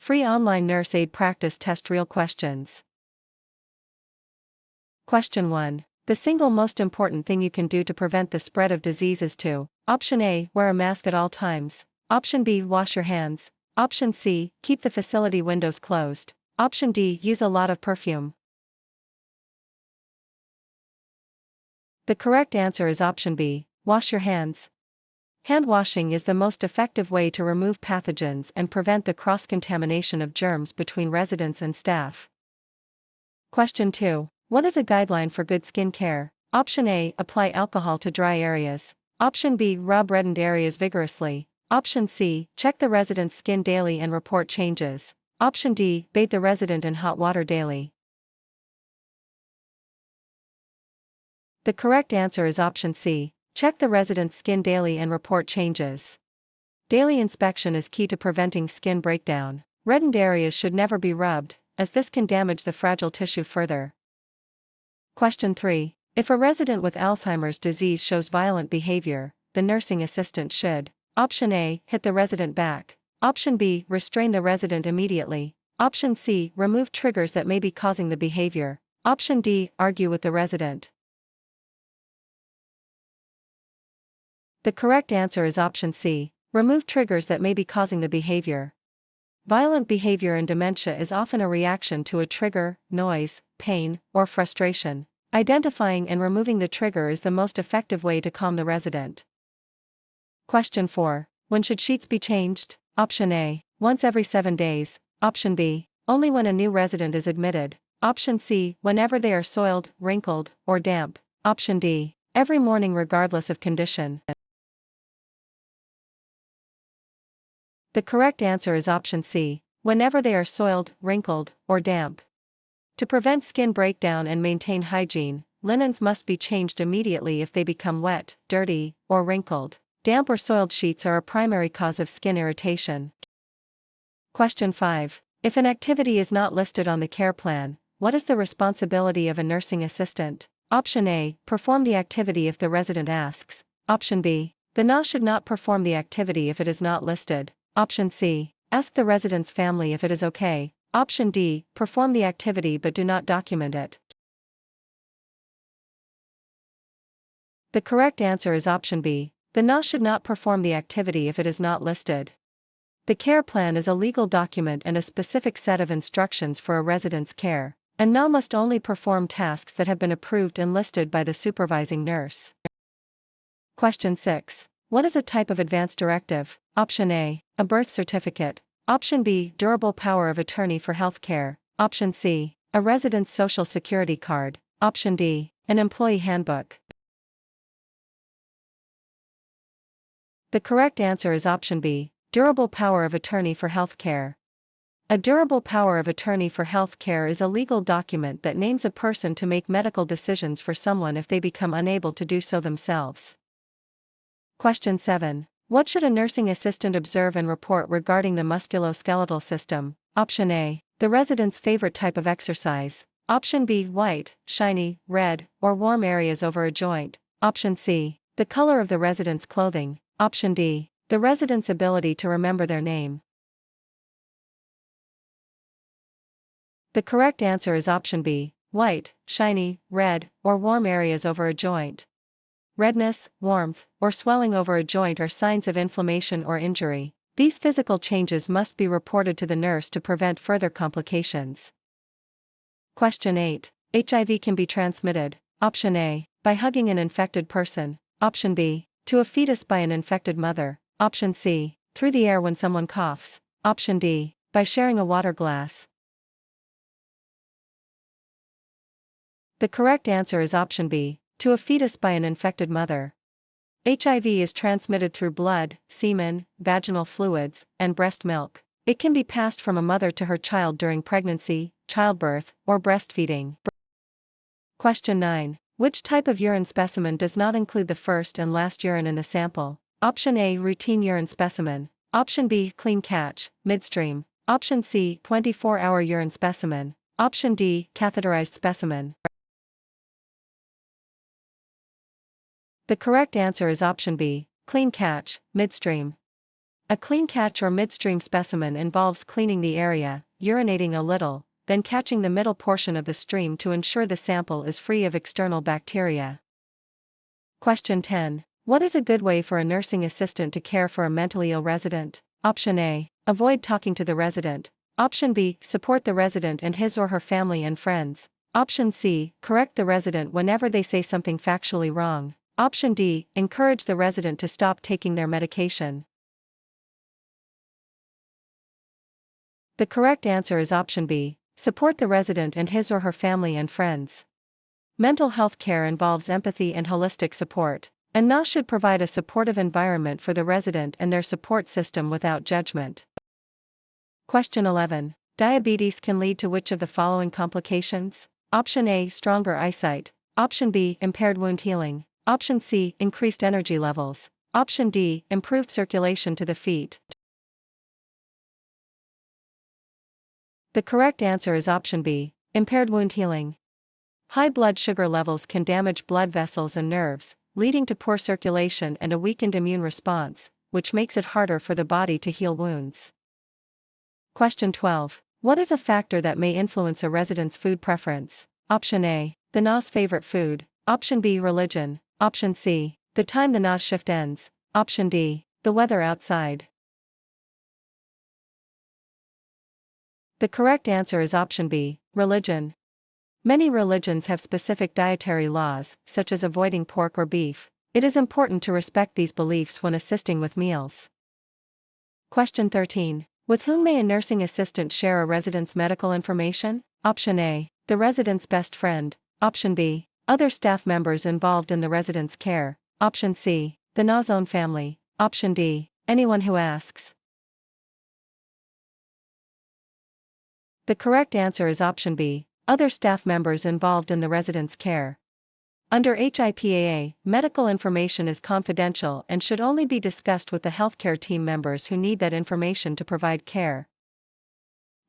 Free online Nurse Aide practice test real questions. Question 1. The single most important thing you can do to prevent the spread of disease is to: Option A, wear a mask at all times. Option B, wash your hands. Option C, keep the facility windows closed. Option D, use a lot of perfume. The correct answer is option B, wash your hands. Hand washing is the most effective way to remove pathogens and prevent the cross-contamination of germs between residents and staff. Question 2. What is a guideline for good skin care? Option A, apply alcohol to dry areas. Option B, rub reddened areas vigorously. Option C, check the resident's skin daily and report changes. Option D, bathe the resident in hot water daily. The correct answer is option C, check the resident's skin daily and report changes. Daily inspection is key to preventing skin breakdown. Reddened areas should never be rubbed, as this can damage the fragile tissue further. Question 3. If a resident with Alzheimer's disease shows violent behavior, the nursing assistant should: Option A, hit the resident back. Option B, restrain the resident immediately. Option C, remove triggers that may be causing the behavior. Option D, argue with the resident. The correct answer is option C, remove triggers that may be causing the behavior. Violent behavior in dementia is often a reaction to a trigger, noise, pain, or frustration. Identifying and removing the trigger is the most effective way to calm the resident. Question 4. When should sheets be changed? Option A, once every 7 days. Option B, only when a new resident is admitted. Option C, whenever they are soiled, wrinkled, or damp. Option D, every morning regardless of condition. The correct answer is option C, whenever they are soiled, wrinkled, or damp. To prevent skin breakdown and maintain hygiene, linens must be changed immediately if they become wet, dirty, or wrinkled. Damp or soiled sheets are a primary cause of skin irritation. Question 5. If an activity is not listed on the care plan, what is the responsibility of a nursing assistant? Option A, perform the activity if the resident asks. Option B, the NA should not perform the activity if it is not listed. Option C, ask the resident's family if it is okay. Option D, perform the activity but do not document it. The correct answer is option B, the NA should not perform the activity if it is not listed. The care plan is a legal document and a specific set of instructions for a resident's care, and NA must only perform tasks that have been approved and listed by the supervising nurse. Question 6. What is a type of advance directive? Option A, a birth certificate. Option B, durable power of attorney for health care. Option C, a resident's social security card. Option D, an employee handbook. The correct answer is option B, durable power of attorney for health care. A durable power of attorney for health care is a legal document that names a person to make medical decisions for someone if they become unable to do so themselves. Question 7. What should a nursing assistant observe and report regarding the musculoskeletal system? Option A, the resident's favorite type of exercise. Option B, white, shiny, red, or warm areas over a joint. Option C, the color of the resident's clothing. Option D, the resident's ability to remember their name. The correct answer is option B, white, shiny, red, or warm areas over a joint. Redness, warmth, or swelling over a joint are signs of inflammation or injury. These physical changes must be reported to the nurse to prevent further complications. Question 8. HIV can be transmitted. Option A, by hugging an infected person. Option B, to a fetus by an infected mother. Option C, through the air when someone coughs. Option D, by sharing a water glass. The correct answer is option B, to a fetus by an infected mother. HIV is transmitted through blood, semen, vaginal fluids, and breast milk. It can be passed from a mother to her child during pregnancy, childbirth, or breastfeeding. Question 9. Which type of urine specimen does not include the first and last urine in the sample? Option A, routine urine specimen. Option B, clean catch, midstream. Option C, 24-hour urine specimen. Option D, catheterized specimen. The correct answer is option B, clean catch, midstream. A clean catch or midstream specimen involves cleaning the area, urinating a little, then catching the middle portion of the stream to ensure the sample is free of external bacteria. Question 10. What is a good way for a nursing assistant to care for a mentally ill resident? Option A. Avoid talking to the resident. Option B. Support the resident and his or her family and friends. Option C. Correct the resident whenever they say something factually wrong. Option D. Encourage the resident to stop taking their medication. The correct answer is option B. Support the resident and his or her family and friends. Mental health care involves empathy and holistic support, and NA should provide a supportive environment for the resident and their support system without judgment. Question 11. Diabetes can lead to which of the following complications? Option A. Stronger eyesight. Option B. Impaired wound healing. Option C. Increased energy levels. Option D. Improved circulation to the feet. The correct answer is option B. Impaired wound healing. High blood sugar levels can damage blood vessels and nerves, leading to poor circulation and a weakened immune response, which makes it harder for the body to heal wounds. Question 12. What is a factor that may influence a resident's food preference? Option A. The NA's favorite food. Option B. Religion. Option C. The time the NA's shift ends. Option D. The weather outside. The correct answer is option B. Religion. Many religions have specific dietary laws, such as avoiding pork or beef. It is important to respect these beliefs when assisting with meals. Question 13. With whom may a nursing assistant share a resident's medical information? Option A. The resident's best friend. Option B. Other staff members involved in the resident's care. Option C. The NA's own family. Option D. Anyone who asks. The correct answer is option B. Other staff members involved in the resident's care. Under HIPAA, medical information is confidential and should only be discussed with the healthcare team members who need that information to provide care.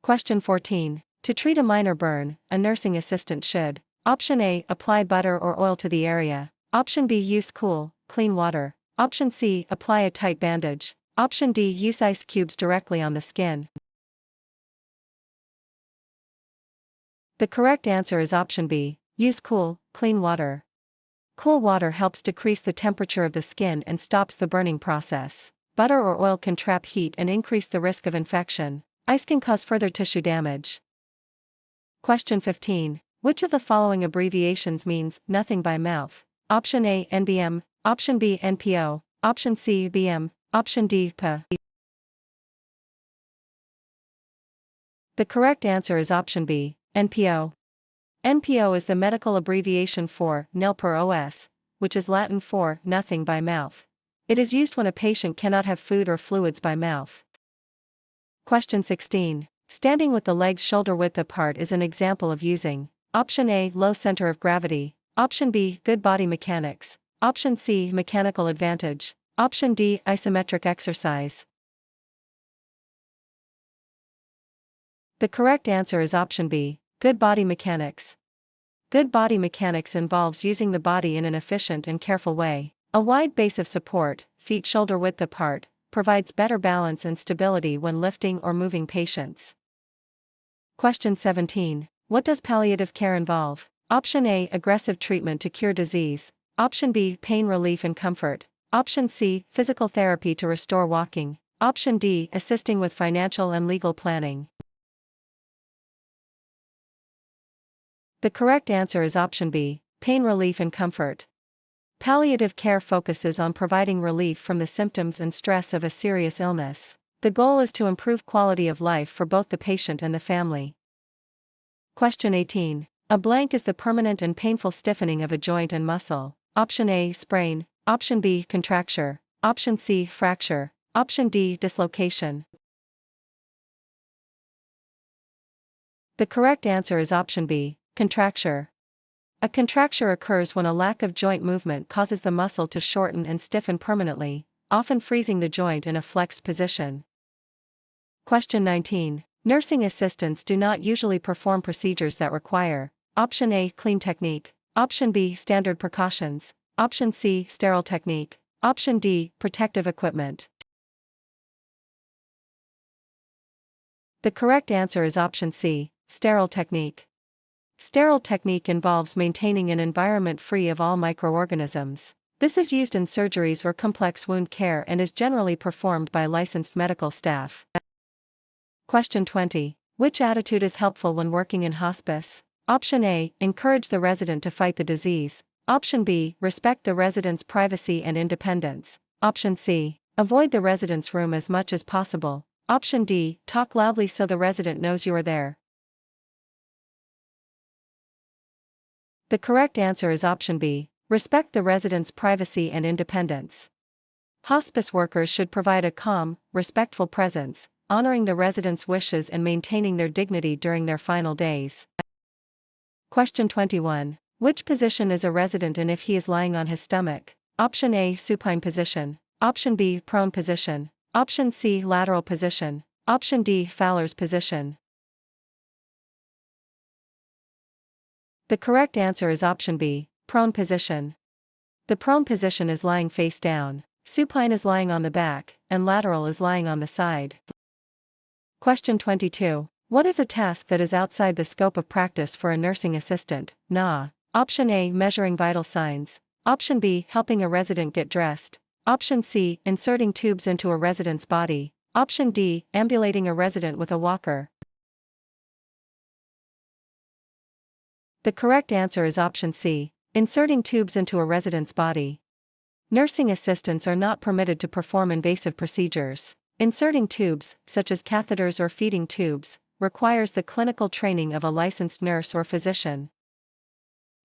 Question 14. To treat a minor burn, a nursing assistant should: Option A. Apply butter or oil to the area. Option B. Use cool, clean water. Option C. Apply a tight bandage. Option D. Use ice cubes directly on the skin. The correct answer is option B. Use cool, clean water. Cool water helps decrease the temperature of the skin and stops the burning process. Butter or oil can trap heat and increase the risk of infection. Ice can cause further tissue damage. Question 15. Which of the following abbreviations means nothing by mouth? Option A. NBM. Option B. NPO. Option C. BM. Option D. PA. The correct answer is option B. NPO. NPO is the medical abbreviation for nil per os, which is Latin for nothing by mouth. It is used when a patient cannot have food or fluids by mouth. Question 16. Standing with the legs shoulder width apart is an example of using: Option A. Low center of gravity. Option B. Good body mechanics. Option C. Mechanical advantage. Option D. Isometric exercise. The correct answer is option B. Good body mechanics. Good body mechanics involves using the body in an efficient and careful way. A wide base of support, feet shoulder width apart, provides better balance and stability when lifting or moving patients. Question 17. What does palliative care involve? Option A. Aggressive treatment to cure disease. Option B. Pain relief and comfort. Option C. Physical therapy to restore walking. Option D. Assisting with financial and legal planning. The correct answer is option B. Pain relief and comfort. Palliative care focuses on providing relief from the symptoms and stress of a serious illness. The goal is to improve quality of life for both the patient and the family. Question 18. A blank is the permanent and painful stiffening of a joint and muscle. Option A. Sprain. Option B. Contracture. Option C. Fracture. Option D. Dislocation. The correct answer is option B. Contracture. A contracture occurs when a lack of joint movement causes the muscle to shorten and stiffen permanently, often freezing the joint in a flexed position. Question 19. Nursing assistants do not usually perform procedures that require: Option A. Clean technique. Option B. Standard precautions. Option C. Sterile technique. Option D. Protective equipment. The correct answer is option C, sterile technique. Sterile technique involves maintaining an environment free of all microorganisms. This is used in surgeries or complex wound care and is generally performed by licensed medical staff. Question 20. Which attitude is helpful when working in hospice? Option A, encourage the resident to fight the disease. Option B, respect the resident's privacy and independence. Option C, avoid the resident's room as much as possible. Option D, talk loudly so the resident knows you are there. The correct answer is option B, respect the resident's privacy and independence. Hospice workers should provide a calm, respectful presence, honoring the resident's wishes and maintaining their dignity during their final days. Question 21. Which position is a resident in if he is lying on his stomach? Option A, supine position. Option B, prone position. Option C, lateral position. Option D, Fowler's position. The correct answer is option B, prone position. The prone position is lying face down, supine is lying on the back, and lateral is lying on the side. Question 22. What is a task that is outside the scope of practice for a nursing assistant? NA. Option A, measuring vital signs. Option B, helping a resident get dressed. Option C, inserting tubes into a resident's body. Option D, ambulating a resident with a walker. The correct answer is option C, inserting tubes into a resident's body. Nursing assistants are not permitted to perform invasive procedures. Inserting tubes, such as catheters or feeding tubes, requires the clinical training of a licensed nurse or physician.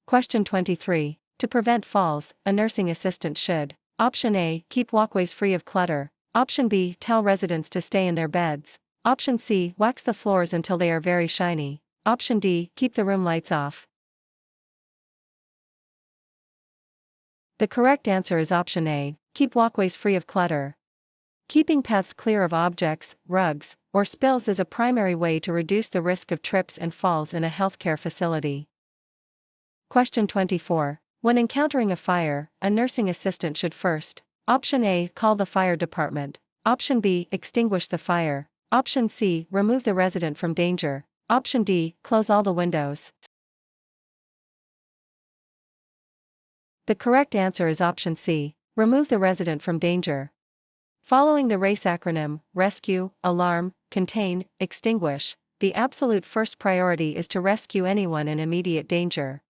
Question 23. To prevent falls, a nursing assistant should: Option A, keep walkways free of clutter. Option B, tell residents to stay in their beds. Option C, wax the floors until they are very shiny. Option D, keep the room lights off. The correct answer is option A, keep walkways free of clutter. Keeping paths clear of objects, rugs, or spills is a primary way to reduce the risk of trips and falls in a healthcare facility. Question 24. When encountering a fire, a nursing assistant should first: Option A, call the fire department. Option B, extinguish the fire. Option C, remove the resident from danger. Option D, close all the windows. The correct answer is option C, remove the resident from danger. Following the RACE acronym, rescue, alarm, contain, extinguish, the absolute first priority is to rescue anyone in immediate danger.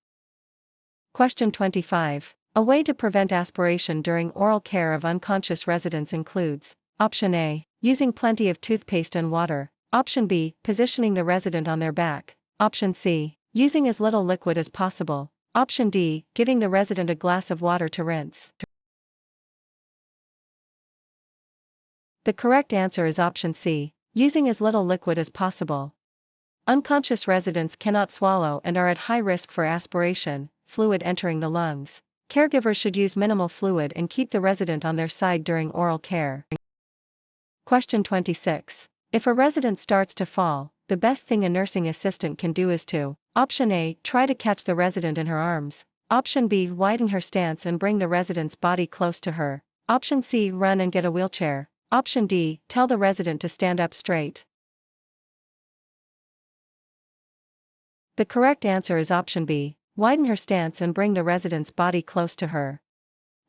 Question 25. A way to prevent aspiration during oral care of unconscious residents includes: Option A, using plenty of toothpaste and water. Option B, positioning the resident on their back. Option C, using as little liquid as possible. Option D, giving the resident a glass of water to rinse. The correct answer is option C, using as little liquid as possible. Unconscious residents cannot swallow and are at high risk for aspiration, fluid entering the lungs. Caregivers should use minimal fluid and keep the resident on their side during oral care. Question 26. If a resident starts to fall, the best thing a nursing assistant can do is to: Option A, try to catch the resident in her arms. Option B, widen her stance and bring the resident's body close to her. Option C, run and get a wheelchair. Option D, tell the resident to stand up straight. The correct answer is option B, widen her stance and bring the resident's body close to her.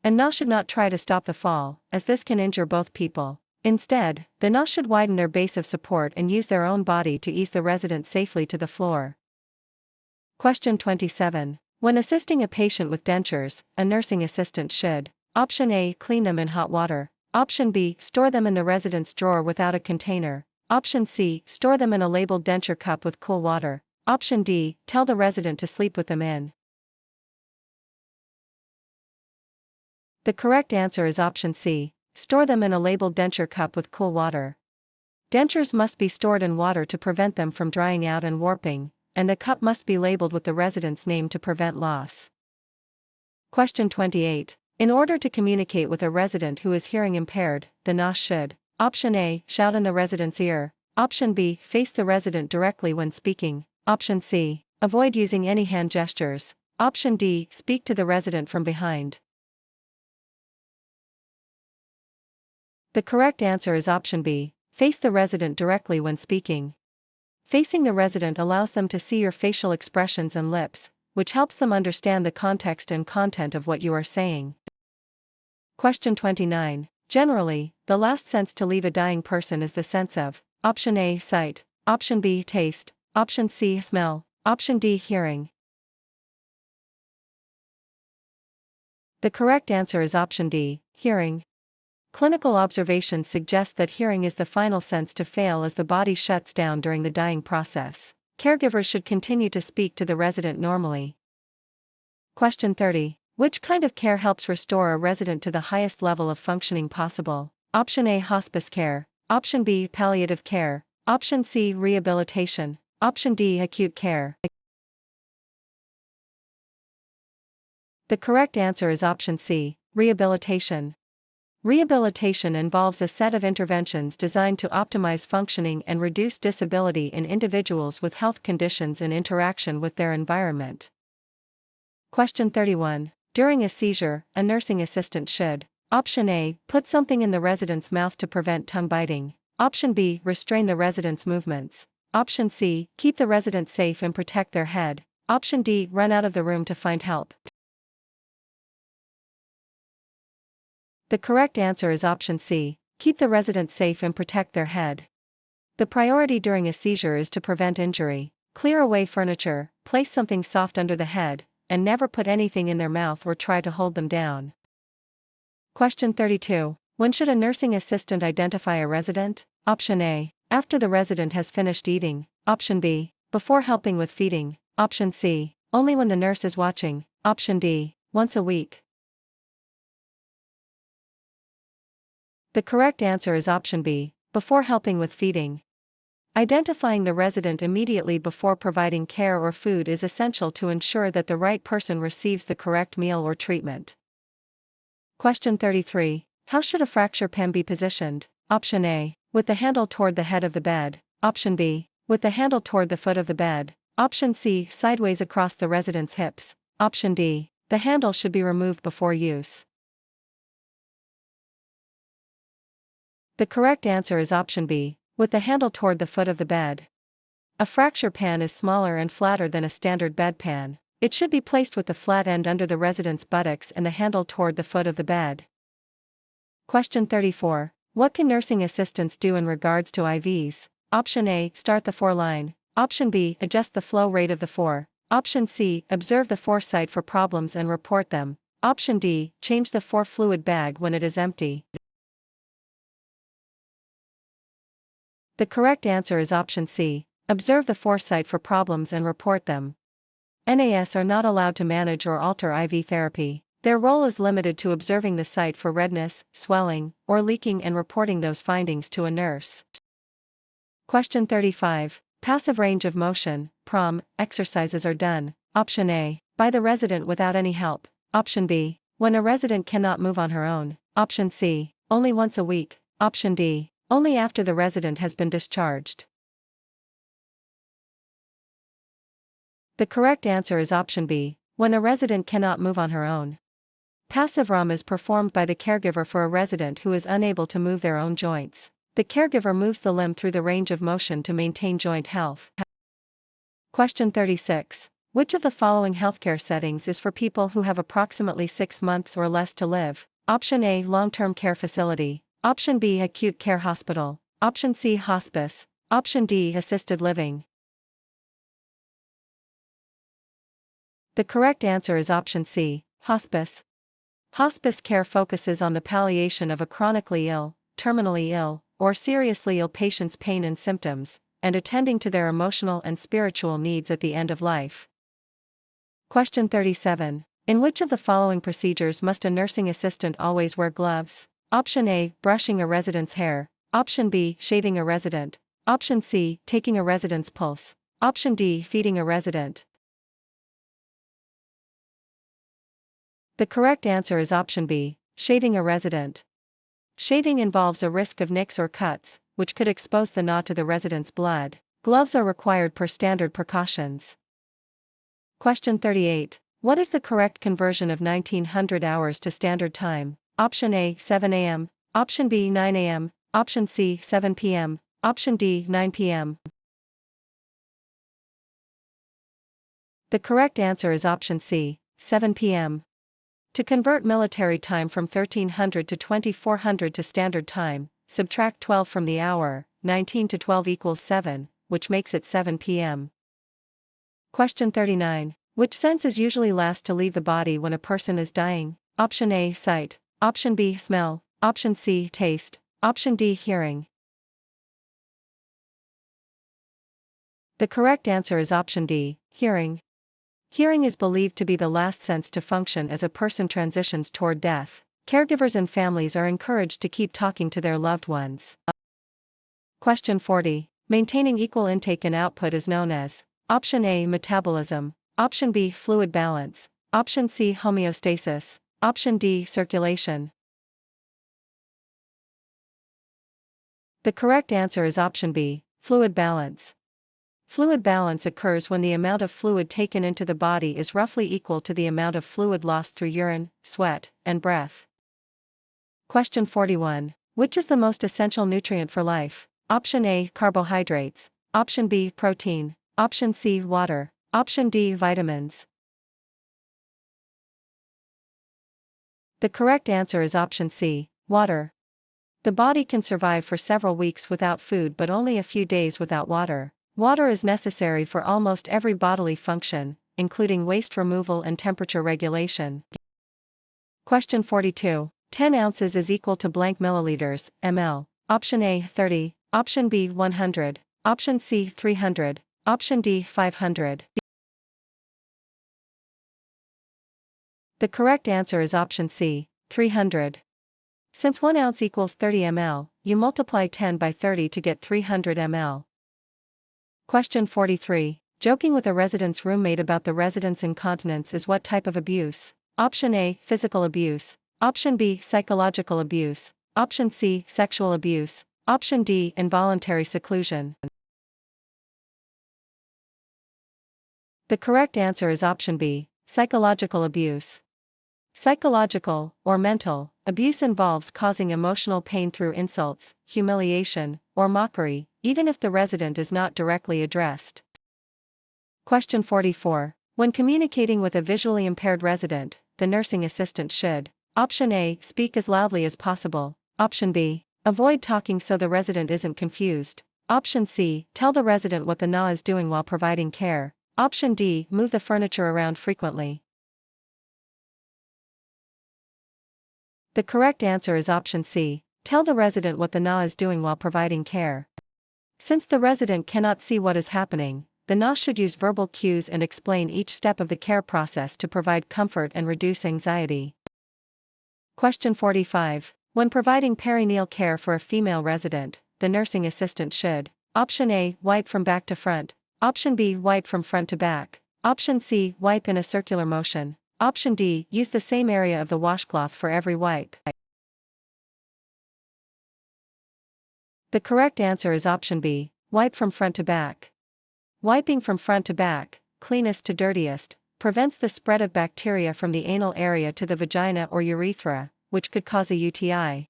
A nurse should not try to stop the fall, as this can injure both people. Instead, the nurse should widen their base of support and use their own body to ease the resident safely to the floor. Question 27. When assisting a patient with dentures, a nursing assistant should: Option A, clean them in hot water. Option B, store them in the resident's drawer without a container. Option C, store them in a labeled denture cup with cool water. Option D, tell the resident to sleep with them in. The correct answer is option C, store them in a labeled denture cup with cool water. Dentures must be stored in water to prevent them from drying out and warping, and the cup must be labeled with the resident's name to prevent loss. Question 28. In order to communicate with a resident who is hearing impaired, the nurse should: Option A, shout in the resident's ear. Option B, face the resident directly when speaking. Option C, avoid using any hand gestures. Option D, speak to the resident from behind. The correct answer is option B, face the resident directly when speaking. Facing the resident allows them to see your facial expressions and lips, which helps them understand the context and content of what you are saying. Question 29. Generally, the last sense to leave a dying person is the sense of option A, sight, option B, taste, option C, smell, option D, hearing. The correct answer is option D, hearing. Clinical observations suggest that hearing is the final sense to fail as the body shuts down during the dying process. Caregivers should continue to speak to the resident normally. Question 30. Which kind of care helps restore a resident to the highest level of functioning possible? Option A, hospice care. Option B, palliative care. Option C, rehabilitation. Option D, acute care. The correct answer is option C, rehabilitation. Rehabilitation involves a set of interventions designed to optimize functioning and reduce disability in individuals with health conditions in interaction with their environment. Question 31. During a seizure, a nursing assistant should: option A, put something in the resident's mouth to prevent tongue biting. Option B, restrain the resident's movements. Option C, keep the resident safe and protect their head. Option D, run out of the room to find help. The correct answer is option C, keep the resident safe and protect their head. The priority during a seizure is to prevent injury. Clear away furniture, place something soft under the head, and never put anything in their mouth or try to hold them down. Question 32. When should a nursing assistant identify a resident? Option A, after the resident has finished eating. Option B, before helping with feeding. Option C, only when the nurse is watching. Option D, once a week. The correct answer is option B, before helping with feeding. Identifying the resident immediately before providing care or food is essential to ensure that the right person receives the correct meal or treatment. Question 33. How should a fracture pen be positioned? Option A, with the handle toward the head of the bed. Option B, with the handle toward the foot of the bed. Option C, sideways across the resident's hips. Option D, the handle should be removed before use. The correct answer is option B, with the handle toward the foot of the bed. A fracture pan is smaller and flatter than a standard bedpan. It should be placed with the flat end under the resident's buttocks and the handle toward the foot of the bed. Question 34. What can nursing assistants do in regards to IVs? Option A, start the FOR line. Option B, adjust the flow rate of the FOR. Option C, observe the FOR site for problems and report them. Option D, change the FOR fluid bag when it is empty. The correct answer is option C, observe the FOR site for problems and report them. NAS are not allowed to manage or alter IV therapy. Their role is limited to observing the site for redness, swelling, or leaking and reporting those findings to a nurse. Question 35. Passive range of motion, PROM, exercises are done. Option A, by the resident without any help. Option B, when a resident cannot move on her own. Option C, only once a week. Option D, only after the resident has been discharged. The correct answer is option B, when a resident cannot move on her own. Passive ROM is performed by the caregiver for a resident who is unable to move their own joints. The caregiver moves the limb through the range of motion to maintain joint health. Question 36. Which of the following healthcare settings is for people who have approximately 6 months or less to live? Option A, long-term care facility. Option B, acute care hospital. Option C, hospice. Option D, assisted living. The correct answer is option C, hospice. Hospice care focuses on the palliation of a chronically ill, terminally ill, or seriously ill patient's pain and symptoms, and attending to their emotional and spiritual needs at the end of life. Question 37. In which of the following procedures must a nursing assistant always wear gloves? Option A, brushing a resident's hair. Option B, shaving a resident. Option C, taking a resident's pulse. Option D, feeding a resident. The correct answer is option B, shaving a resident. Shaving involves a risk of nicks or cuts, which could expose the knot to the resident's blood. Gloves are required per standard precautions. Question 38. What is the correct conversion of 1900 hours to standard time? Option A, 7 a.m. Option B, 9 a.m. Option C, 7 p.m. Option D, 9 p.m. The correct answer is option C, 7 p.m. To convert military time from 1300 to 2400 to standard time, subtract 12 from the hour, 19 to 12 equals 7, which makes it 7 p.m. Question 39. Which sense is usually last to leave the body when a person is dying? Option A, sight. Option B, smell. Option C, taste. Option D, hearing. The correct answer is option D, hearing. Hearing is believed to be the last sense to function as a person transitions toward death. Caregivers and families are encouraged to keep talking to their loved ones. Question 40. Maintaining equal intake and output is known as option A, metabolism. Option B, fluid balance. Option C, homeostasis. Option D, circulation. The correct answer is option B, fluid balance. Fluid balance occurs when the amount of fluid taken into the body is roughly equal to the amount of fluid lost through urine, sweat, and breath. Question 41. Which is the most essential nutrient for life? Option A, carbohydrates. Option B, protein. Option C, water. Option D, vitamins. The correct answer is option C, water. The body can survive for several weeks without food but only a few days without water. Water is necessary for almost every bodily function, including waste removal and temperature regulation. Question 42. 10 ounces is equal to blank milliliters, ml. Option A, 30. Option B, 100. Option C, 300. Option D, 500. The correct answer is option C, 300. Since 1 ounce equals 30 ml, you multiply 10 by 30 to get 300 ml. Question 43. Joking with a resident's roommate about the resident's incontinence is what type of abuse? Option A, physical abuse. Option B, psychological abuse. Option C, sexual abuse. Option D, involuntary seclusion. The correct answer is option B, psychological abuse. Psychological, or mental, abuse involves causing emotional pain through insults, humiliation, or mockery, even if the resident is not directly addressed. Question 44. When communicating with a visually impaired resident, the nursing assistant should: option A, speak as loudly as possible. Option B, avoid talking so the resident isn't confused. Option C, tell the resident what the NA is doing while providing care. Option D, move the furniture around frequently. The correct answer is option C, tell the resident what the NA is doing while providing care. Since the resident cannot see what is happening, the NA should use verbal cues and explain each step of the care process to provide comfort and reduce anxiety. Question 45. When providing perineal care for a female resident, the nursing assistant should: option A, wipe from back to front. Option B, wipe from front to back. Option C, wipe in a circular motion. Option D, use the same area of the washcloth for every wipe. The correct answer is option B, wipe from front to back. Wiping from front to back, cleanest to dirtiest, prevents the spread of bacteria from the anal area to the vagina or urethra, which could cause a UTI.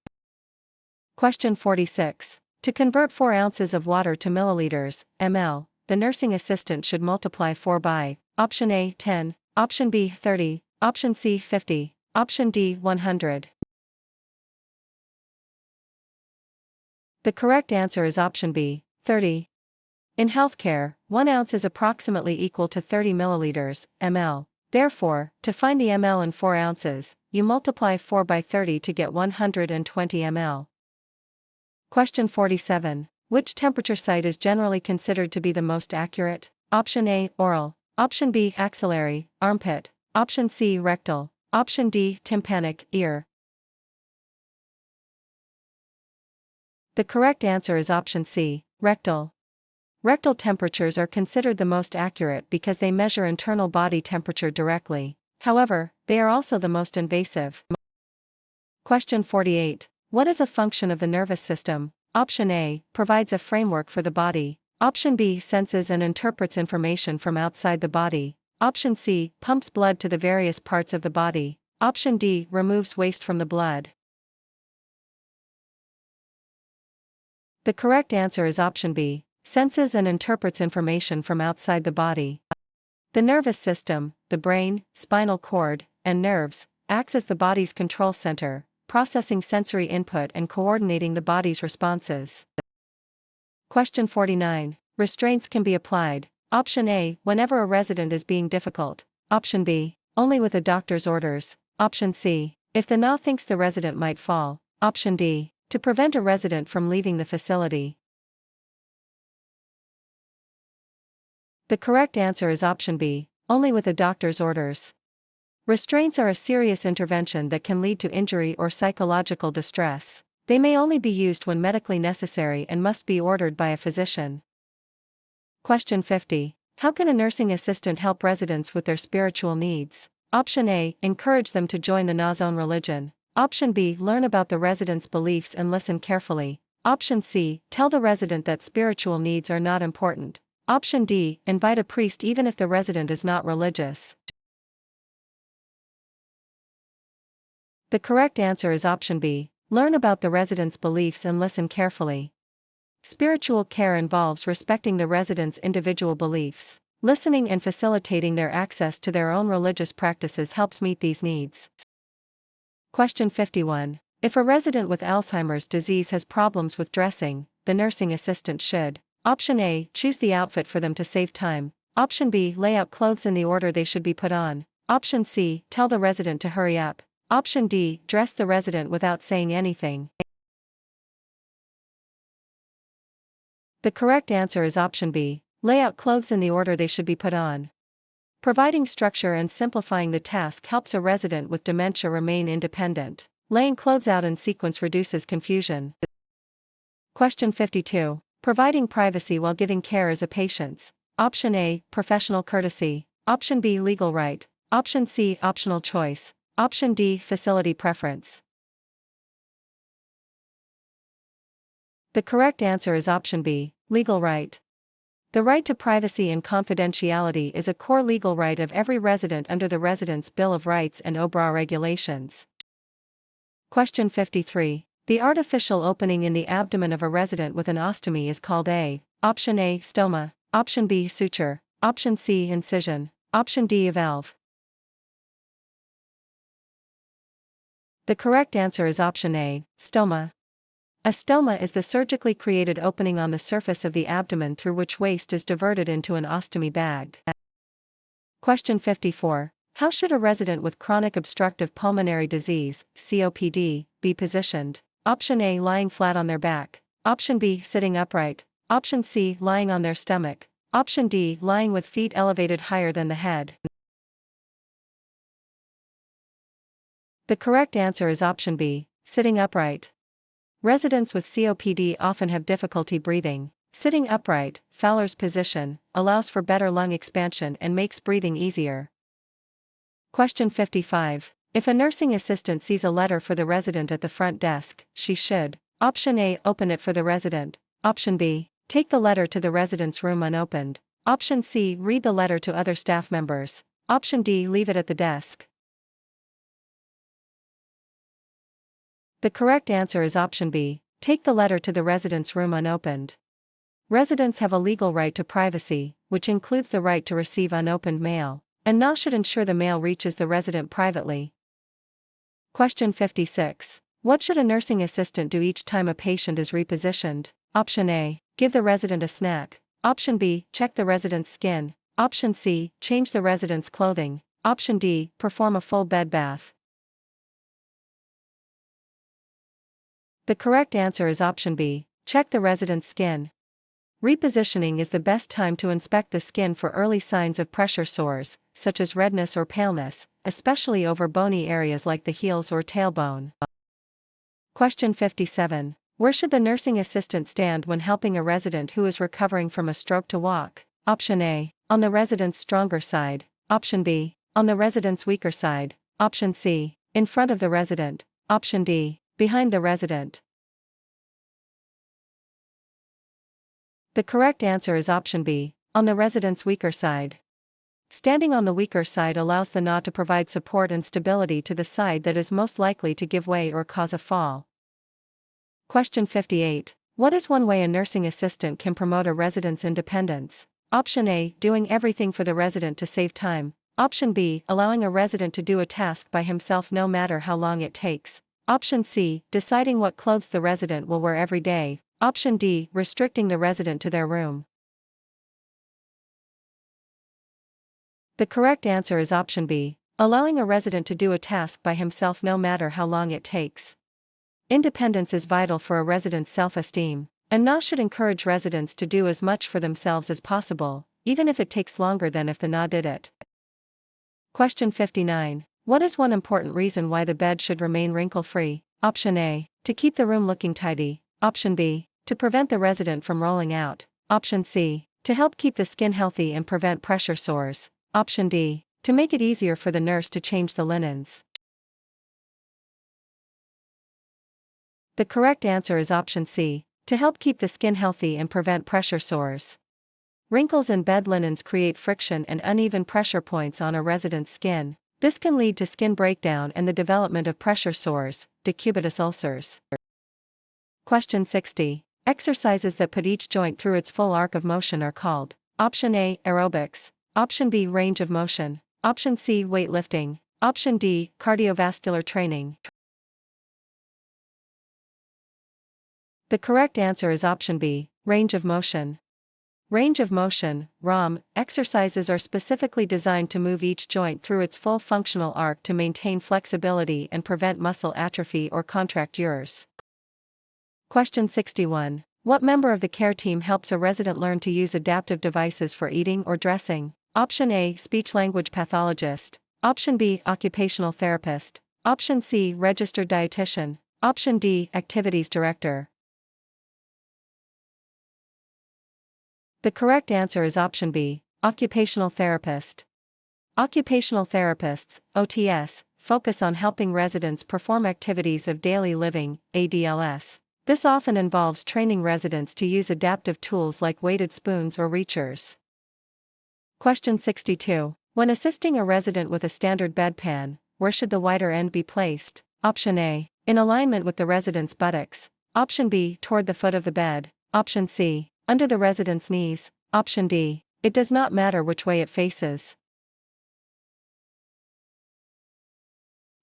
Question 46. To convert 4 ounces of water to milliliters, ml, the nursing assistant should multiply 4 by: option A, 10. Option B, 30. Option C, 50. Option D, 100. The correct answer is option B, 30. In healthcare, 1 ounce is approximately equal to 30 milliliters, ml. Therefore, to find the ml in 4 ounces, you multiply 4 by 30 to get 120 ml. Question 47. Which temperature site is generally considered to be the most accurate? Option A, oral. Option B, axillary, armpit. Option C, rectal. Option D, tympanic, ear. The correct answer is option C, rectal. Rectal temperatures are considered the most accurate because they measure internal body temperature directly. However, they are also the most invasive. Question 48. What is a function of the nervous system? Option A, provides a framework for the body. Option B, senses and interprets information from outside the body. Option C, pumps blood to the various parts of the body. Option D, removes waste from the blood. The correct answer is option B, senses and interprets information from outside the body. The nervous system, the brain, spinal cord, and nerves, acts as the body's control center, processing sensory input and coordinating the body's responses. Question 49. Restraints can be applied. Option A, whenever a resident is being difficult. Option B, only with a doctor's orders. Option C, if the NA thinks the resident might fall. Option D, to prevent a resident from leaving the facility. The correct answer is option B, only with a doctor's orders. Restraints are a serious intervention that can lead to injury or psychological distress. They may only be used when medically necessary and must be ordered by a physician. Question 50. How can a nursing assistant help residents with their spiritual needs? Option A, encourage them to join the NA's own religion. Option B, learn about the resident's beliefs and listen carefully. Option C, tell the resident that spiritual needs are not important. Option D, invite a priest even if the resident is not religious. The correct answer is option B, learn about the resident's beliefs and listen carefully. Spiritual care involves respecting the resident's individual beliefs. Listening and facilitating their access to their own religious practices helps meet these needs. Question 51. If a resident with Alzheimer's disease has problems with dressing, the nursing assistant should: Option A, choose the outfit for them to save time. Option B, lay out clothes in the order they should be put on. Option C, tell the resident to hurry up. Option D, dress the resident without saying anything. The correct answer is option B, lay out clothes in the order they should be put on. Providing structure and simplifying the task helps a resident with dementia remain independent. Laying clothes out in sequence reduces confusion. Question 52. Providing privacy while giving care is a patient's: Option A, professional courtesy. Option B, legal right. Option C, optional choice. Option D, facility preference. The correct answer is option B, legal right. The right to privacy and confidentiality is a core legal right of every resident under the Residents' Bill of Rights and OBRA regulations. Question 53. The artificial opening in the abdomen of a resident with an ostomy is called a: Option A, stoma. Option B, suture. Option C, incision. Option D, a valve. The correct answer is option A, stoma. A stoma is the surgically created opening on the surface of the abdomen through which waste is diverted into an ostomy bag. Question 54. How should a resident with chronic obstructive pulmonary disease, COPD, be positioned? Option A, lying flat on their back. Option B, sitting upright. Option C, lying on their stomach. Option D, lying with feet elevated higher than the head. The correct answer is option B, sitting upright. Residents with COPD often have difficulty breathing. Sitting upright, Fowler's position, allows for better lung expansion and makes breathing easier. Question 55. If a nursing assistant sees a letter for the resident at the front desk, she should: Option A, open it for the resident. Option B, take the letter to the resident's room unopened. Option C, read the letter to other staff members. Option D, leave it at the desk. The correct answer is option B, take the letter to the resident's room unopened. Residents have a legal right to privacy, which includes the right to receive unopened mail, and NA should ensure the mail reaches the resident privately. Question 56. What should a nursing assistant do each time a patient is repositioned? Option A, give the resident a snack. Option B, check the resident's skin. Option C, change the resident's clothing. Option D, perform a full bed bath. The correct answer is option B, check the resident's skin. Repositioning is the best time to inspect the skin for early signs of pressure sores, such as redness or paleness, especially over bony areas like the heels or tailbone. Question 57. Where should the nursing assistant stand when helping a resident who is recovering from a stroke to walk? Option A, on the resident's stronger side. Option B, on the resident's weaker side. Option C, in front of the resident. Option D, behind the resident. The correct answer is option B, on the resident's weaker side. Standing on the weaker side allows the NA to provide support and stability to the side that is most likely to give way or cause a fall. Question 58. What is one way a nursing assistant can promote a resident's independence? Option A, doing everything for the resident to save time. Option B, allowing a resident to do a task by himself no matter how long it takes. Option C, deciding what clothes the resident will wear every day. Option D, restricting the resident to their room. The correct answer is option B, allowing a resident to do a task by himself no matter how long it takes. Independence is vital for a resident's self-esteem, and NA should encourage residents to do as much for themselves as possible, even if it takes longer than if the NA did it. Question 59. What is one important reason why the bed should remain wrinkle-free? Option A, to keep the room looking tidy. Option B, to prevent the resident from rolling out. Option C, to help keep the skin healthy and prevent pressure sores. Option D, to make it easier for the nurse to change the linens. The correct answer is option C, to help keep the skin healthy and prevent pressure sores. Wrinkles in bed linens create friction and uneven pressure points on a resident's skin. This can lead to skin breakdown and the development of pressure sores, decubitus ulcers. Question 60. Exercises that put each joint through its full arc of motion are called. Option A, aerobics. Option B, range of motion. Option C, weightlifting. Option D, cardiovascular training. The correct answer is option B, range of motion. Range of motion, ROM, exercises are specifically designed to move each joint through its full functional arc to maintain flexibility and prevent muscle atrophy or contractures. Question 61. What member of the care team helps a resident learn to use adaptive devices for eating or dressing? Option A, speech-language pathologist. Option B, occupational therapist. Option C, registered dietitian. Option D, activities director. The correct answer is option B, occupational therapist. Occupational therapists, OTS, focus on helping residents perform activities of daily living, ADLS. This often involves training residents to use adaptive tools like weighted spoons or reachers. Question 62. When assisting a resident with a standard bedpan, where should the wider end be placed? Option A, in alignment with the resident's buttocks. Option B, toward the foot of the bed. Option C, under the resident's knees. Option D, it does not matter which way it faces.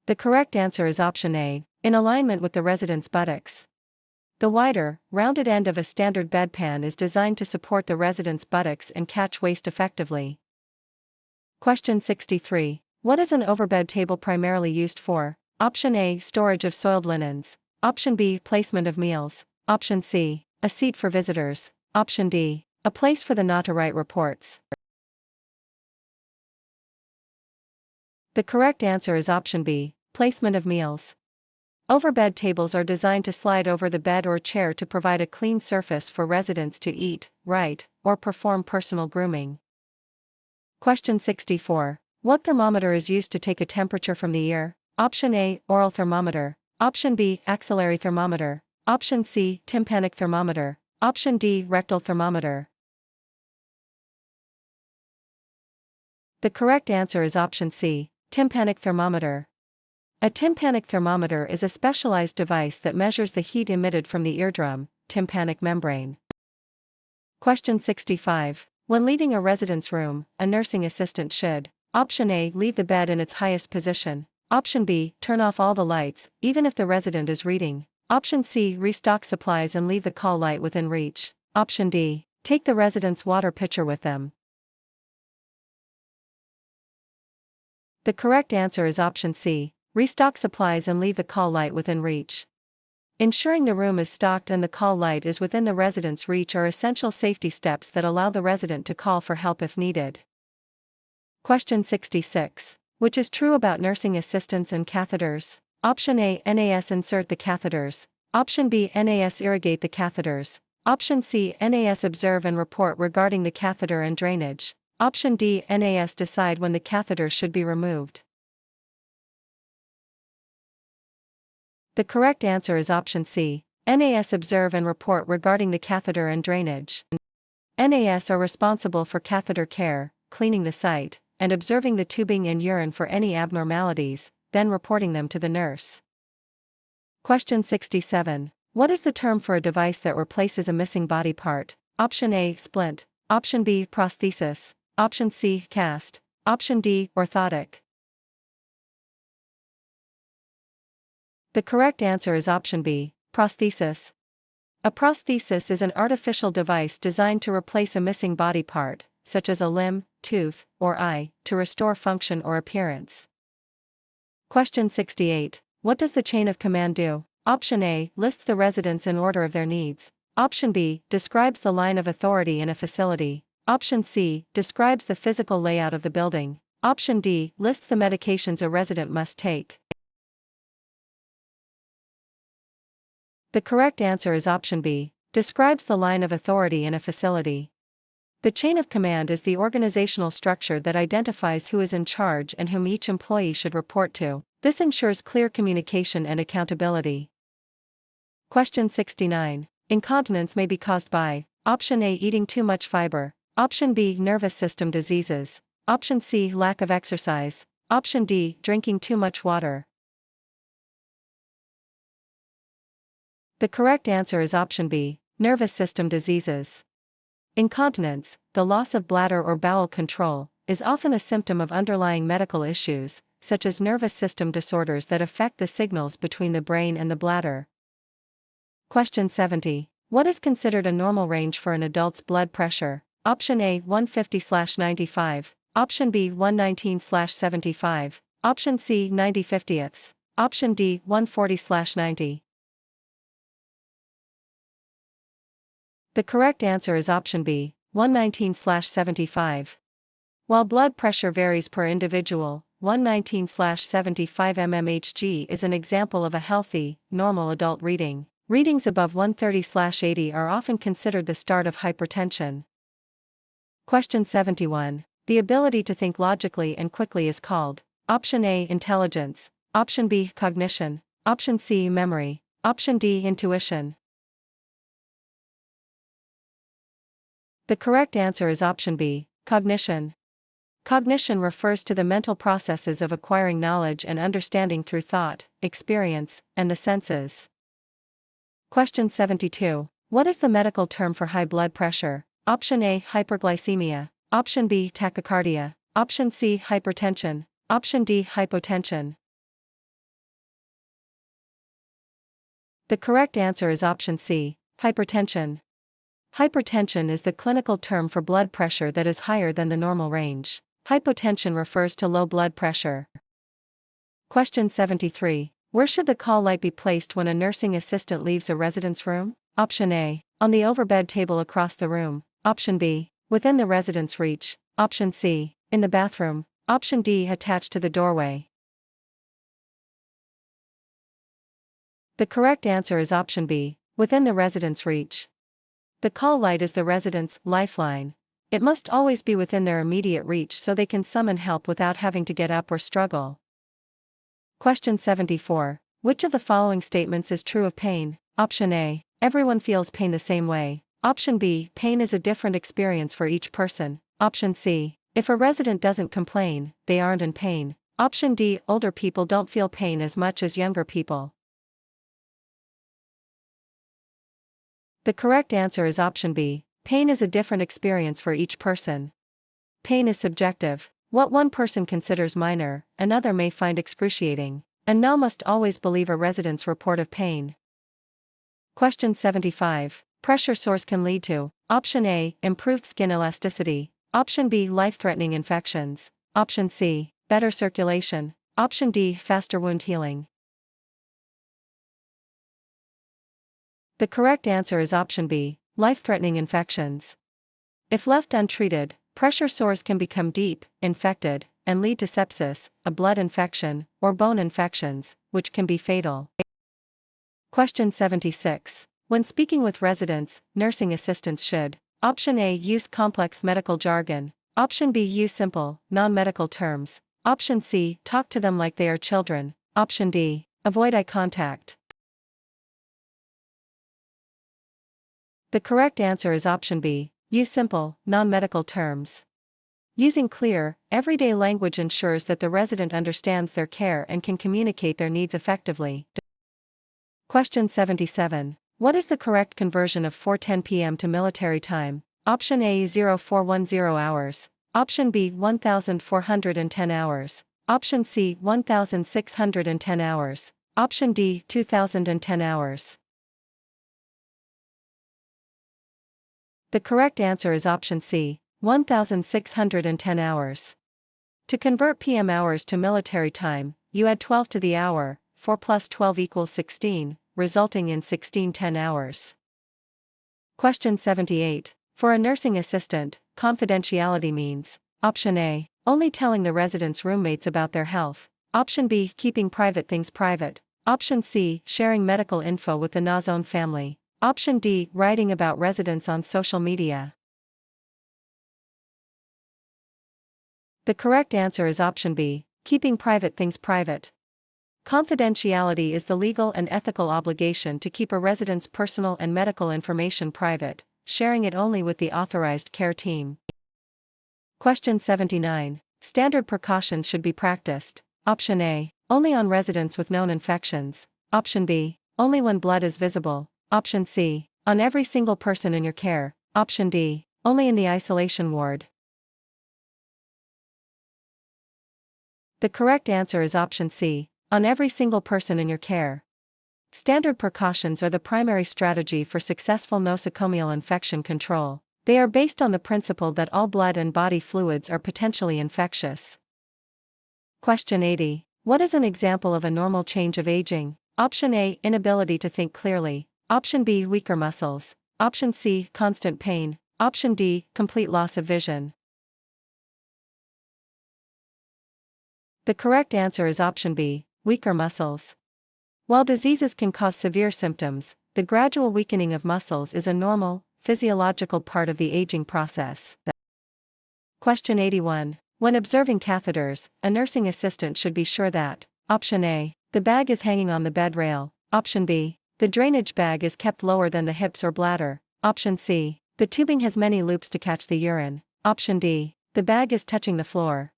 The correct answer is option A, in alignment with the resident's buttocks. The wider, rounded end of a standard bedpan is designed to support the resident's buttocks and catch waste effectively. Question 63. What is an overbed table primarily used for? Option A, storage of soiled linens. Option B, placement of meals. Option C, a seat for visitors. Option D, a place for the NA to write reports. The correct answer is option B, placement of meals. Overbed tables are designed to slide over the bed or chair to provide a clean surface for residents to eat, write, or perform personal grooming. Question 64. What thermometer is used to take a temperature from the ear? Option A, oral thermometer. Option B, axillary thermometer. Option C, tympanic thermometer. Option D, rectal thermometer. The correct answer is option C, tympanic thermometer. A tympanic thermometer is a specialized device that measures the heat emitted from the eardrum, tympanic membrane. Question 65. When leaving a resident's room, a nursing assistant should: Option A, leave the bed in its highest position. Option B, turn off all the lights, even if the resident is reading. Option C, restock supplies and leave the call light within reach. Option D, take the resident's water pitcher with them. The correct answer is option C, restock supplies and leave the call light within reach. Ensuring the room is stocked and the call light is within the resident's reach are essential safety steps that allow the resident to call for help if needed. Question 66. Which is true about nursing assistants and catheters? Option A, NAS insert the catheters. Option B, NAS irrigate the catheters. Option C, NAS observe and report regarding the catheter and drainage. Option D, NAS decide when the catheter should be removed. The correct answer is option C, NAS observe and report regarding the catheter and drainage. NAS are responsible for catheter care, cleaning the site, and observing the tubing and urine for any abnormalities, then reporting them to the nurse. Question 67. What is the term for a device that replaces a missing body part? Option A, splint. Option B, prosthesis. Option C, cast. Option D, orthotic. The correct answer is option B, prosthesis. A prosthesis is an artificial device designed to replace a missing body part, such as a limb, tooth, or eye, to restore function or appearance. Question 68. What does the chain of command do? Option A, lists the residents in order of their needs. Option B, describes the line of authority in a facility. Option C, describes the physical layout of the building. Option D, lists the medications a resident must take. The correct answer is option B, describes the line of authority in a facility. The chain of command is the organizational structure that identifies who is in charge and whom each employee should report to. This ensures clear communication and accountability. Question 69. Incontinence may be caused by: Option A, eating too much fiber. Option B, nervous system diseases. Option C, lack of exercise. Option D, drinking too much water. The correct answer is option B, nervous system diseases. Incontinence, the loss of bladder or bowel control, is often a symptom of underlying medical issues, such as nervous system disorders that affect the signals between the brain and the bladder. Question 70. What is considered a normal range for an adult's blood pressure? Option A, 150/95. Option B, 119/75. Option C, 90/50ths. Option D, 140/90. The correct answer is option B, 119/75. While blood pressure varies per individual, 119/75 mmHg is an example of a healthy, normal adult reading. Readings above 130/80 are often considered the start of hypertension. Question 71. The ability to think logically and quickly is called: Option A, intelligence. Option B, cognition. Option C, memory. Option D, intuition. The correct answer is option B, cognition. Cognition refers to the mental processes of acquiring knowledge and understanding through thought, experience, and the senses. Question 72. What is the medical term for high blood pressure? Option A, hyperglycemia. Option B, tachycardia. Option C, hypertension. Option D, hypotension. The correct answer is option C, hypertension. Hypertension is the clinical term for blood pressure that is higher than the normal range. Hypotension refers to low blood pressure. Question 73. Where should the call light be placed when a nursing assistant leaves a resident's room? Option A, on the overbed table across the room. Option B, within the resident's reach. Option C, in the bathroom. Option D, attached to the doorway. The correct answer is option B, within the resident's reach. The call light is the resident's lifeline. It must always be within their immediate reach so they can summon help without having to get up or struggle. Question 74. Which of the following statements is true of pain? Option A, everyone feels pain the same way. Option B, pain is a different experience for each person. Option C, if a resident doesn't complain, they aren't in pain. Option D, older people don't feel pain as much as younger people. The correct answer is option B, pain is a different experience for each person. Pain is subjective. What one person considers minor, another may find excruciating, and none must always believe a resident's report of pain. Question 75. Pressure sores can lead to: Option A, improved skin elasticity. Option B, life-threatening infections. Option C, better circulation. Option D, faster wound healing. The correct answer is option B, life-threatening infections. If left untreated, pressure sores can become deep, infected, and lead to sepsis, a blood infection, or bone infections, which can be fatal. Question 76. When speaking with residents, nursing assistants should: Option A, use complex medical jargon. Option B, use simple, non-medical terms. Option C, talk to them like they are children. Option D, avoid eye contact. The correct answer is option B, use simple, non-medical terms. Using clear, everyday language ensures that the resident understands their care and can communicate their needs effectively. Question 77. What is the correct conversion of 4:10 p.m. to military time? Option A 0410 hours. Option B 1410 hours. Option C 1610 hours. Option D 2010 hours. The correct answer is option C, 1610 hours. To convert PM hours to military time, you add 12 to the hour, 4 plus 12 equals 16, resulting in 1610 hours. Question 78. For a nursing assistant, confidentiality means: Option A, only telling the residents' roommates about their health. Option B, keeping private things private. Option C, sharing medical info with the NA's own family. Option D, writing about residents on social media. The correct answer is option B, keeping private things private. Confidentiality is the legal and ethical obligation to keep a resident's personal and medical information private, sharing it only with the authorized care team. Question 79. Standard precautions should be practiced. Option A, only on residents with known infections. Option B, only when blood is visible. Option C, on every single person in your care. Option D, only in the isolation ward. The correct answer is option C, on every single person in your care. Standard precautions are the primary strategy for successful nosocomial infection control. They are based on the principle that all blood and body fluids are potentially infectious. Question 80. What is an example of a normal change of aging? Option A, inability to think clearly. Option B, weaker muscles. Option C, constant pain. Option D, complete loss of vision. The correct answer is option B, weaker muscles. While diseases can cause severe symptoms, the gradual weakening of muscles is a normal, physiological part of the aging process. Question 81. When observing catheters, a nursing assistant should be sure that: Option A, the bag is hanging on the bed rail. Option B, the drainage bag is kept lower than the hips or bladder. Option C, the tubing has many loops to catch the urine. Option D, the bag is touching the floor.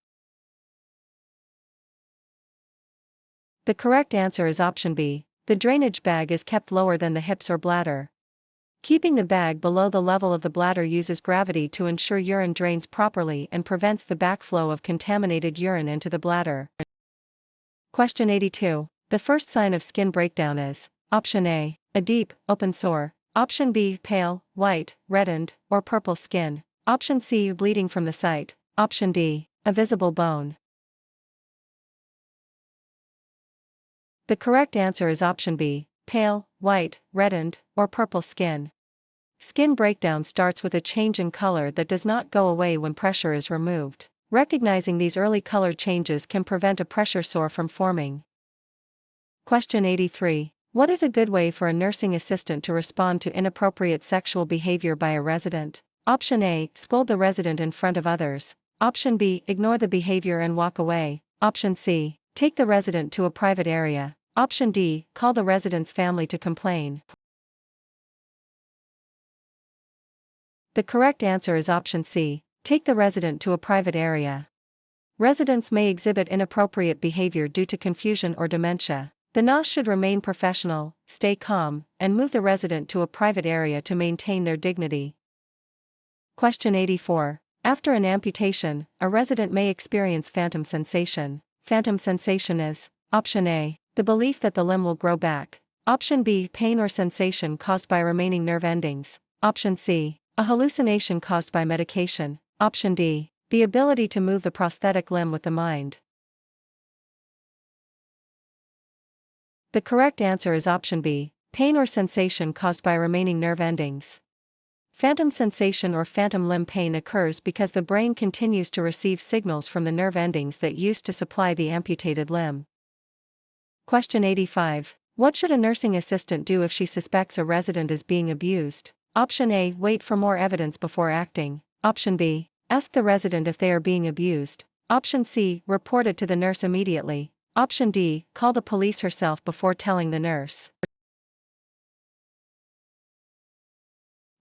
The correct answer is option B, the drainage bag is kept lower than the hips or bladder. Keeping the bag below the level of the bladder uses gravity to ensure urine drains properly and prevents the backflow of contaminated urine into the bladder. Question 82. The first sign of skin breakdown is: Option A, a deep, open sore. Option B, pale, white, reddened, or purple skin. Option C, bleeding from the site. Option D, a visible bone. The correct answer is option B, pale, white, reddened, or purple skin. Skin breakdown starts with a change in color that does not go away when pressure is removed. Recognizing these early color changes can prevent a pressure sore from forming. Question 83. What is a good way for a nursing assistant to respond to inappropriate sexual behavior by a resident? Option A, scold the resident in front of others. Option B, ignore the behavior and walk away. Option C, take the resident to a private area. Option D, call the resident's family to complain. The correct answer is option C, take the resident to a private area. Residents may exhibit inappropriate behavior due to confusion or dementia. The nurse should remain professional, stay calm, and move the resident to a private area to maintain their dignity. Question 84. After an amputation, a resident may experience phantom sensation. Phantom sensation is: Option A, the belief that the limb will grow back. Option B, pain or sensation caused by remaining nerve endings. Option C, a hallucination caused by medication. Option D, the ability to move the prosthetic limb with the mind. The correct answer is option B, pain or sensation caused by remaining nerve endings. Phantom sensation or phantom limb pain occurs because the brain continues to receive signals from the nerve endings that used to supply the amputated limb. Question 85. What should a nursing assistant do if she suspects a resident is being abused? Option A, wait for more evidence before acting. Option B, ask the resident if they are being abused. Option C, report it to the nurse immediately. Option D, call the police herself before telling the nurse.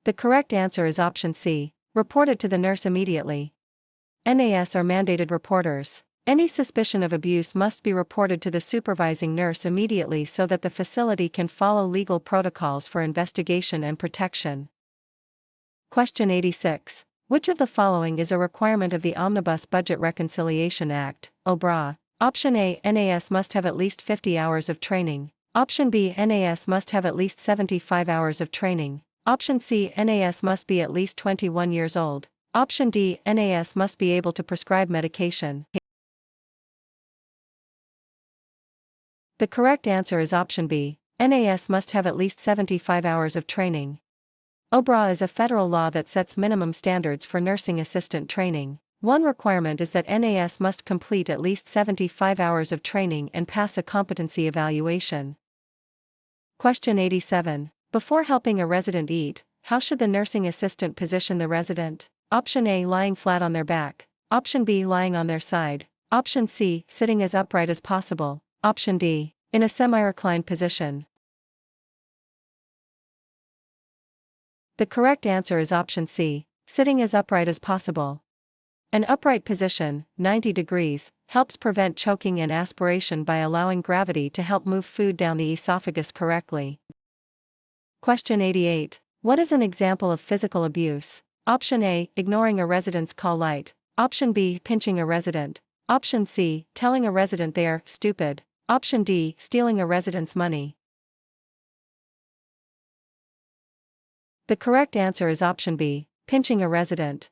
The correct answer is option C, report it to the nurse immediately. NAS are mandated reporters. Any suspicion of abuse must be reported to the supervising nurse immediately so that the facility can follow legal protocols for investigation and protection. Question 86. Which of the following is a requirement of the Omnibus Budget Reconciliation Act, OBRA? Option A. NAS must have at least 50 hours of training. Option B. NAS must have at least 75 hours of training. Option C. NAS must be at least 21 years old. Option D. NAS must be able to prescribe medication. The correct answer is option B. NAS must have at least 75 hours of training. OBRA is a federal law that sets minimum standards for nursing assistant training. One requirement is that NAS must complete at least 75 hours of training and pass a competency evaluation. Question 87. Before helping a resident eat, how should the nursing assistant position the resident? Option A. Lying flat on their back. Option B. Lying on their side. Option C. Sitting as upright as possible. Option D. In a semi-reclined position. The correct answer is option C. Sitting as upright as possible. An upright position, 90 degrees, helps prevent choking and aspiration by allowing gravity to help move food down the esophagus correctly. Question 88. What is an example of physical abuse? Option A. Ignoring a resident's call light. Option B. Pinching a resident. Option C. Telling a resident they are stupid. Option D. Stealing a resident's money. The correct answer is option B. Pinching a resident.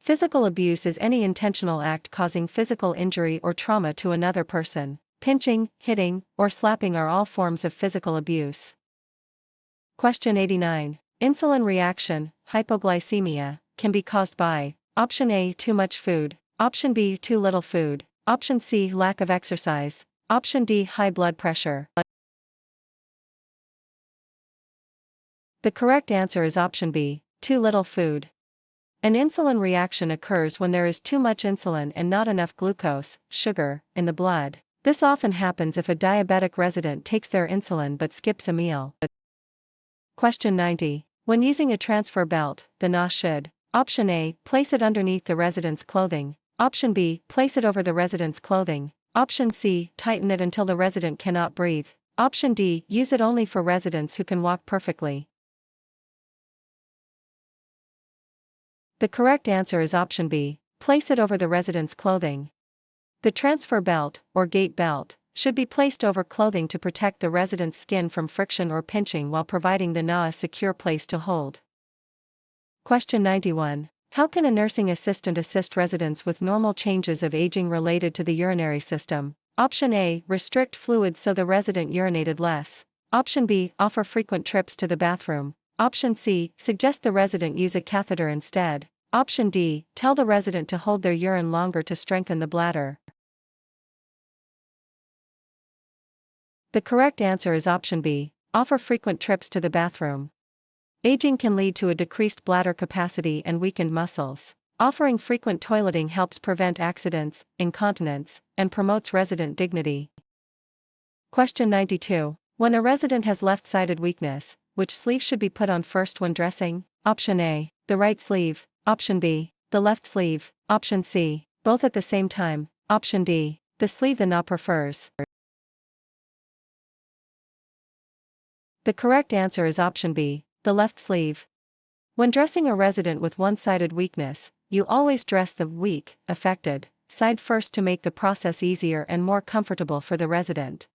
Physical abuse is any intentional act causing physical injury or trauma to another person. Pinching, hitting, or slapping are all forms of physical abuse. Question 89. Insulin reaction, hypoglycemia, can be caused by option A. Too much food. Option B. Too little food. Option C. Lack of exercise. Option D. High blood pressure. The correct answer is option B. Too little food. An insulin reaction occurs when there is too much insulin and not enough glucose, sugar, in the blood. This often happens if a diabetic resident takes their insulin but skips a meal. Question 90. When using a transfer belt, the NA should: option A. Place it underneath the resident's clothing. Option B. Place it over the resident's clothing. Option C. Tighten it until the resident cannot breathe. Option D. Use it only for residents who can walk perfectly. The correct answer is option B. Place it over the resident's clothing. The transfer belt, or gait belt, should be placed over clothing to protect the resident's skin from friction or pinching while providing the NA a secure place to hold. Question 91. How can a nursing assistant assist residents with normal changes of aging related to the urinary system? Option A. Restrict fluids so the resident urinated less. Option B. Offer frequent trips to the bathroom. Option C. Suggest the resident use a catheter instead. Option D. Tell the resident to hold their urine longer to strengthen the bladder. The correct answer is option B. Offer frequent trips to the bathroom. Aging can lead to a decreased bladder capacity and weakened muscles. Offering frequent toileting helps prevent accidents, incontinence, and promotes resident dignity. Question 92. When a resident has left-sided weakness, which sleeve should be put on first when dressing? Option A. The right sleeve. Option B. The left sleeve. Option C. Both at the same time. Option D. The sleeve the NA prefers. The correct answer is option B. The left sleeve. When dressing a resident with one-sided weakness, you always dress the weak, affected side first to make the process easier and more comfortable for the resident.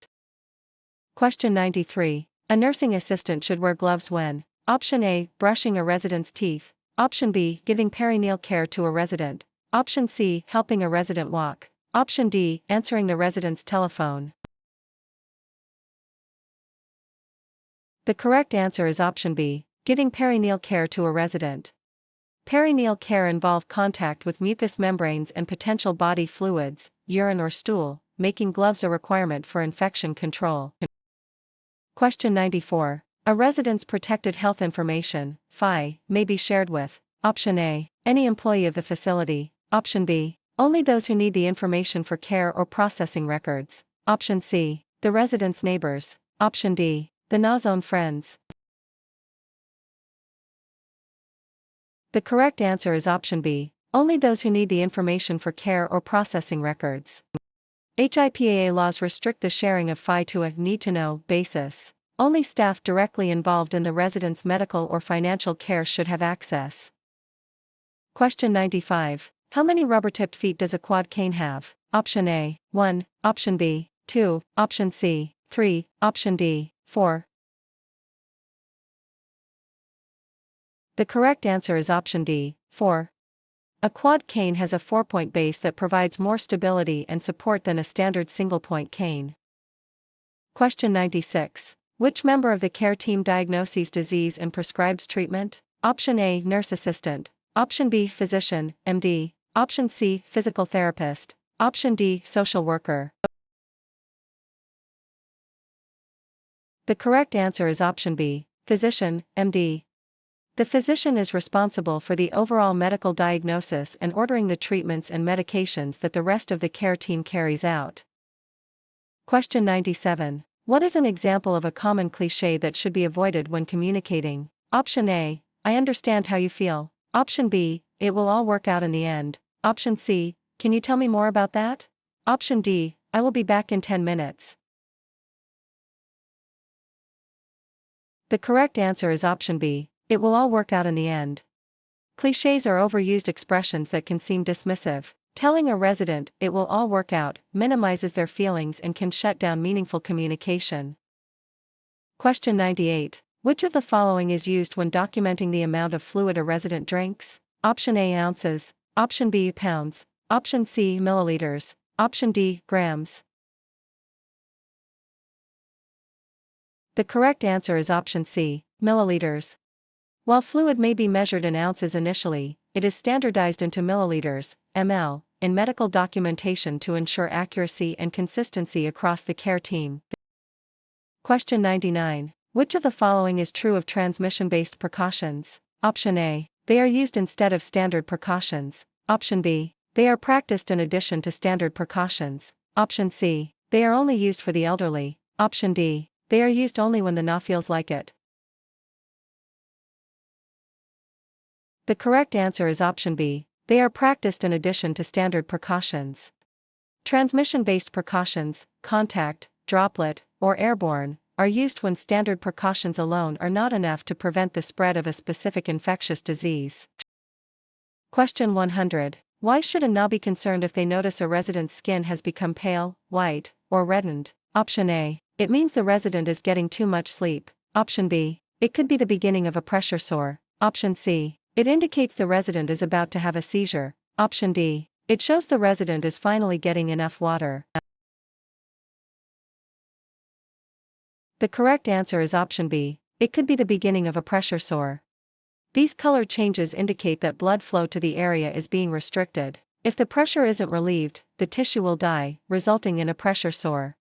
Question 93. A nursing assistant should wear gloves when: option A. Brushing a resident's teeth. Option B. Giving perineal care to a resident. Option C. Helping a resident walk. Option D. Answering the resident's telephone. The correct answer is option B. Giving perineal care to a resident. Perineal care involves contact with mucous membranes and potential body fluids, urine or stool, making gloves a requirement for infection control. Question 94. A resident's protected health information, FI, may be shared with: option A. Any employee of the facility. Option B. Only those who need the information for care or processing records. Option C. The resident's neighbors. Option D. The NA's own friends. The correct answer is option B. Only those who need the information for care or processing records. HIPAA laws restrict the sharing of FI to a need-to-know basis. Only staff directly involved in the resident's medical or financial care should have access. Question 95. How many rubber-tipped feet does a quad cane have? Option A, 1, Option B, 2, Option C, 3, Option D, 4. The correct answer is Option D, 4. A quad cane has a 4-point base that provides more stability and support than a standard single-point cane. Question 96. Which member of the care team diagnoses disease and prescribes treatment? Option A, nurse assistant. Option B, physician, MD. Option C, physical therapist. Option D, social worker. The correct answer is Option B, physician, MD. The physician is responsible for the overall medical diagnosis and ordering the treatments and medications that the rest of the care team carries out. Question 97. What is an example of a common cliché that should be avoided when communicating? Option A, I understand how you feel. Option B, it will all work out in the end. Option C, can you tell me more about that? Option D, I will be back in 10 minutes. The correct answer is Option B, it will all work out in the end. Clichés are overused expressions that can seem dismissive. Telling a resident it will all work out minimizes their feelings and can shut down meaningful communication. Question 98. Which of the following is used when documenting the amount of fluid a resident drinks? Option A, ounces. Option B, pounds. Option C, milliliters. Option D, grams. The correct answer is Option C, milliliters. While fluid may be measured in ounces initially, it is standardized into milliliters, ml, in medical documentation to ensure accuracy and consistency across the care team. Question 99. Which of the following is true of transmission-based precautions? Option A, they are used instead of standard precautions. Option B, they are practiced in addition to standard precautions. Option C, they are only used for the elderly. Option D, they are used only when the NA feels like it. The correct answer is Option B, they are practiced in addition to standard precautions. Transmission-based precautions, contact, droplet, or airborne, are used when standard precautions alone are not enough to prevent the spread of a specific infectious disease. Question 100. Why should a NA be concerned if they notice a resident's skin has become pale, white, or reddened? Option A, it means the resident is getting too much sleep. Option B, it could be the beginning of a pressure sore. Option C, it indicates the resident is about to have a seizure. Option D, it shows the resident is finally getting enough water. The correct answer is Option B, it could be the beginning of a pressure sore. These color changes indicate that blood flow to the area is being restricted. If the pressure isn't relieved, the tissue will die, resulting in a pressure sore.